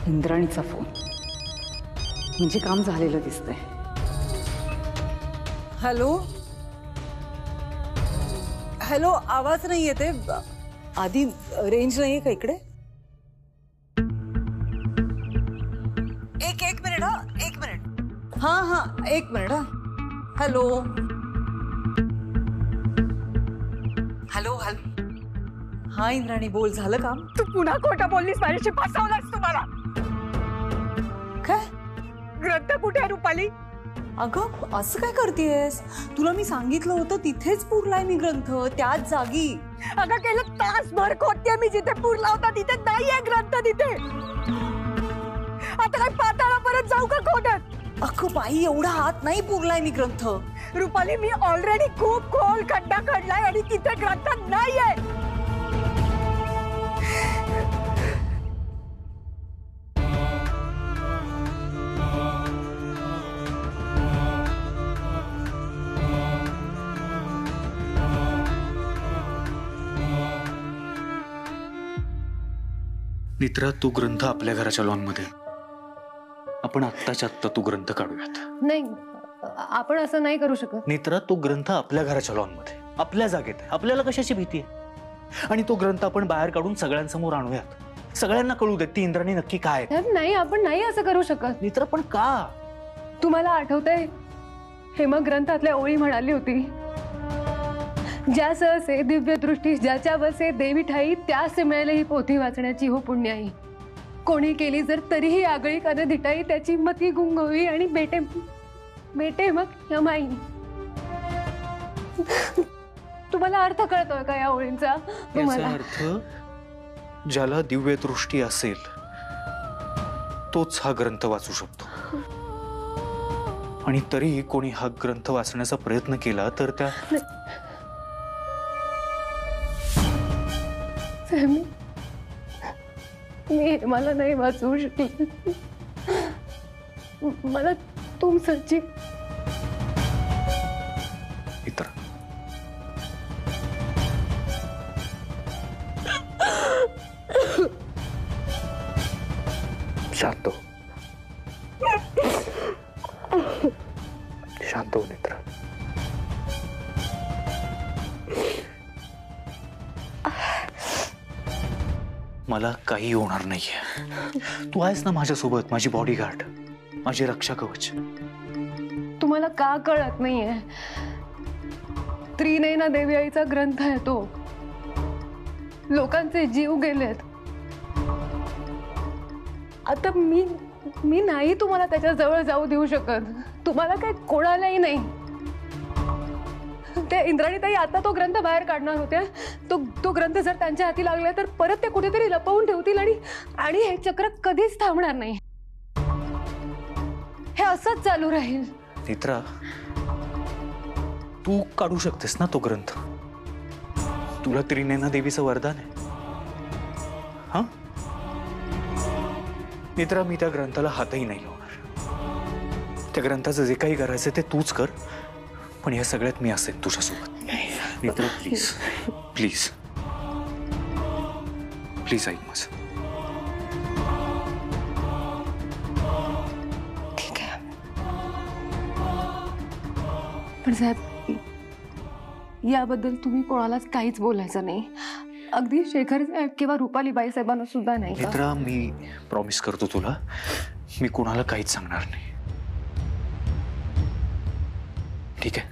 इंद्राणीचा phone म्हणजे काम झालेलं दिसतंय. हॅलो हॅलो, आवाज नाही येते. आधी रेंज नाहीये का इकडे? एक मिनिट हा, एक मिनिट. हा एक मिनिट हा. Hello hello hello. हा इंद्राणी बोल, झालं काम? तू पुन्हा खोटं बोललीस, माझ्याशी फसवलंस तुम्हाला. काय ग्रंथ कुठे आहे रुपाली? अगं असं काय करतेस? तुला मी सांगितलं होतं तिथेच पुरलाय मी ग्रंथ, त्याच जागी. अगं गेलं तासभर खोदते मी, जिथे पुरला होता तिथे नाहीये ग्रंथ तिथे. आता काय पाताळा परत जाऊ का खोदत? अगं बाई, एवढा हात नाही पुरलाय मी ग्रंथ. रुपाली, मी ऑलरेडी खूप खोल खड्डा काढलाय आणि तिथे ग्रंथ नाहीये. नित्रा, तू ग्रंथ आपल्या घराच्या लॉन मध्ये. आपण आत्ताच्या आत्ता तू ग्रंथ काढूयात. नाही, आपण असं नाही करू शकत. नित्रा, तो ग्रंथ आपल्या घराच्या लॉन मध्ये, आपल्या जागेत आहे. आपल्याला कशाची भीती आहे? आणि तो ग्रंथ आपण बाहेर काढून सगळ्यांसमोर आणूयात. सगळ्यांना कळू देत ती इंद्राणी नक्की काय. नाही, आपण नाही असं करू शकत. नित्रा, पण का? तुम्हाला आठवतंय हेमा ग्रंथातल्या ओळी म्हणाली होती, ज्या सहसे दिव्य दृष्टी ज्याच्या वसे देवी ठाई, त्यास मिळेल ही पोथी वाचण्याची हो पुण्याई. कोणी केली जर तरीही आगळी कान धिटाई, त्याची मती गुंग होई आणि बेटे बेटे मग यमाई. तुम्हाला अर्थ कळतोय का या ओळींचा? याचा अर्थ, ज्याला दिव्य दृष्टी असेल तोच हा ग्रंथ वाचू शकतो. आणि तरीही कोणी हा ग्रंथ वाचण्याचा प्रयत्न केला तर त्या मी मला नाही वाचवू शकले. मला तुमची इतर शांत हो, शांत हो नित्रा. मला काही होणार नाहीये. तू आहेस ना माझ्यासोबत, माझी बॉडीगार्ड, माझी रक्षा कवच. तुम्हाला का कळत नाहीये? त्रिनयना देवी आईचा ग्रंथ आहे तो. लोकांचे जीव गेलेत. आता मी नाही तुम्हाला त्याच्या जवळ जाऊ देऊ शकत. तुम्हाला काय कोणालाही नाही. त्या इंद्राणीताई आता तो ग्रंथ बाहेर काढणार होत्या. तो ग्रंथ जर त्यांच्या हाती लागला तर परत ते कुठेतरी लपवून ठेवतील आणि हे चक्र कधीच थांबणार नाही. हे असंच चालू राहील. नित्रा, तू काढू शकतेस ना तो ग्रंथ. तुला त्रिनयना देवीचं वरदान आहे. हा नित्रा, मी त्या ग्रंथाला हातही नाही लावणार. त्या ग्रंथाचं जे काही करायचं ते तूच कर, पण या सगळ्यात मी असेन तुझ्यासोबत. नेत्रा प्लीज प्लीज प्लीज ऐक माझं. ठीक आहे. पण साहेब, याबद्दल तुम्ही कोणालाच काहीच बोलायचं नाही, अगदी शेखर साहेब किंवा रुपालीबाई साहेबांना सुद्धा नाही. नेत्रा, मी प्रॉमिस करतो तुला, मी कोणाला काहीच सांगणार नाही. ठीक आहे?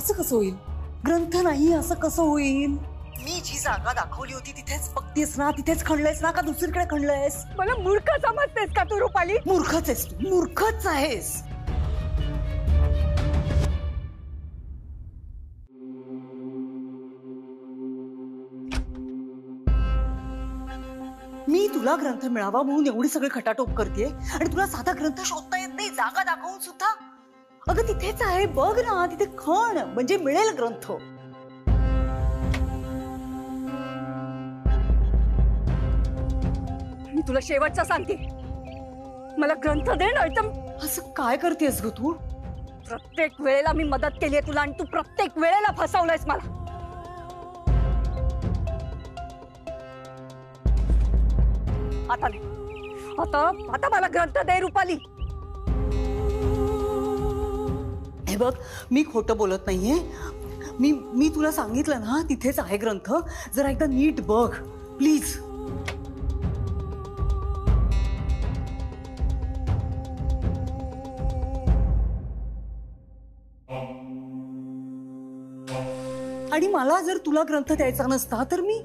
असं कसं होईल? ग्रंथ नाही असं कसं होईल? मी जी जागा दाखवली होती तिथेच बघतीस ना, तिथेच खणलंयस ना, का दुसरीकडे खणलंयस? मला मूर्ख समजतेस का तू रुपाली? मूर्खच आहेस तू, मूर्खच आहेस. मी तुला ग्रंथ मिळावा म्हणून एवढी सगळी खटाटोप करते आणि तुला साधा ग्रंथ शोधता येत नाही, जागा दाखवून सुद्धा. अगं तिथेच आहे, बघ ना, तिथे खण, म्हणजे मिळेल ग्रंथ. मी तुला शेवटचा सांगते, मला ग्रंथ दे, नाही तर असं काय करतेस ग तू? प्रत्येक वेळेला मी मदत केली तुला आणि तू प्रत्येक वेळेला फसवलंयस मला. आता नाही, आता मला ग्रंथ दे रुपाली. हे बघ, मी खोटं बोलत नाहीये. मी तुला सांगितलं ना, तिथेच आहे ग्रंथ. जरा एकदा नीट बघ प्लीज. आणि मला जर तुला ग्रंथ द्यायचा नसता तर मी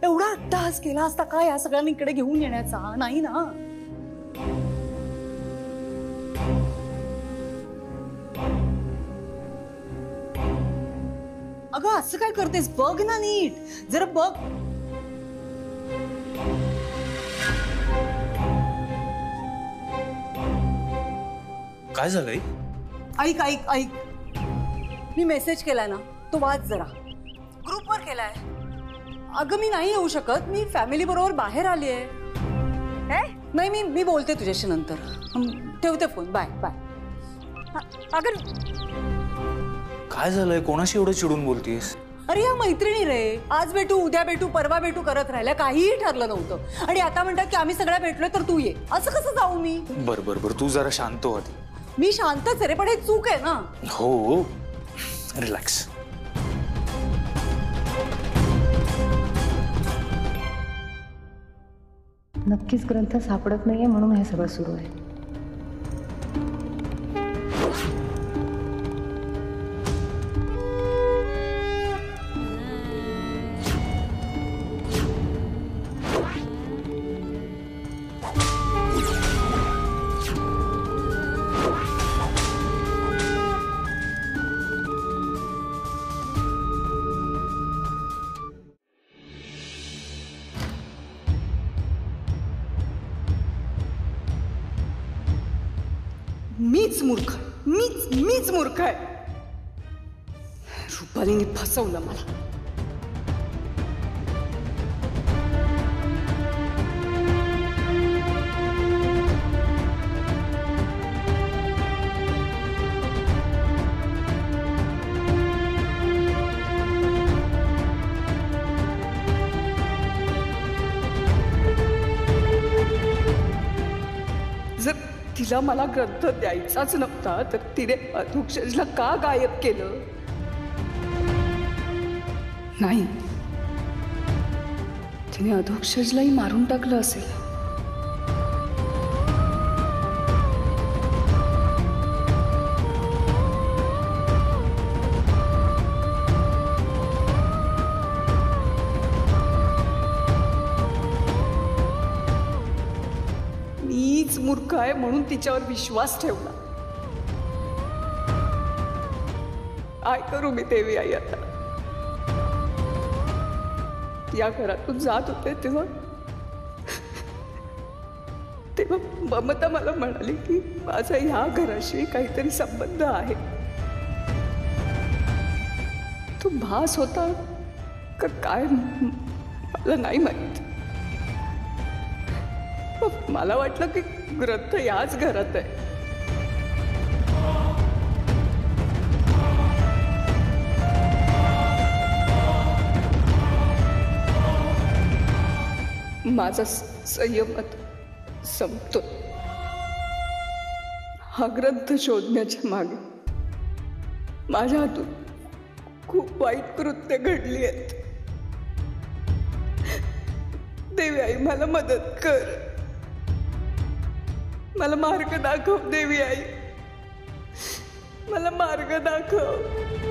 एवढा अट्टहास केला असता का या सगळ्यांना इकडे घेऊन येण्याचा? नाही ना. अगं असं काय करतेस? बघ ना नीट, जरा बघ. काय झालंय? ऐक ऐक ऐक, मी मेसेज केलाय ना, तो वाच जरा. ग्रुपवर केलाय. अगं मी नाही येऊ शकत, मी फॅमिली बरोबर बाहेर आली आहे. नाही, मी बोलते तुझ्याशी नंतर. ठेवते फोन. Bye bye. अगं काय झालंय? कोणाशी एवढं चिडून बोलतीयस? अरे या मैत्रिणी रे, आज भेटू, उद्या भेटू, परवा भेटू करत राहिल्या, काहीही ठरलं नव्हतं. आणि आता म्हणतात की आम्ही सगळ्या भेटलोय तर तू ये. असं कसं जाऊ मी? बर तू जरा शांत हो आधी. मी शांतच आहे रे, पण हे चूक आहे ना. हो, रिलॅक्स. नक्कीच ग्रंथ सापडत नाहीये म्हणून हे सगळं सुरू आहे. मीच मूर्ख आहे. रुपालीने फसवलं मला. जर तिला मला ग्रंथ द्यायचाच नव्हता तर तिने अधोक्षजला का गायब केलं? नाही, तिने अधोक्षजलाही मारून टाकलं असेल. मीच मूर्ख आहे म्हणून तिच्यावर विश्वास ठेवला. काय करू मी देवी आई आता? या घरातून जात होते तेव्हा ममता मला म्हणाली की माझा ह्या घराशी काहीतरी संबंध आहे. तो भास होता का काय मला नाही माहित. मला वाटलं की ग्रंथ याच घरात आहे. माझा संयम संपतो. हा ग्रंथ शोधण्याच्या मागे माझ्या हातून खूप वाईट कृत्य घडली आहेत. देवी आई मला मदत कर. मला मार्ग दाखव देवी आई. मला मार्ग दाखव.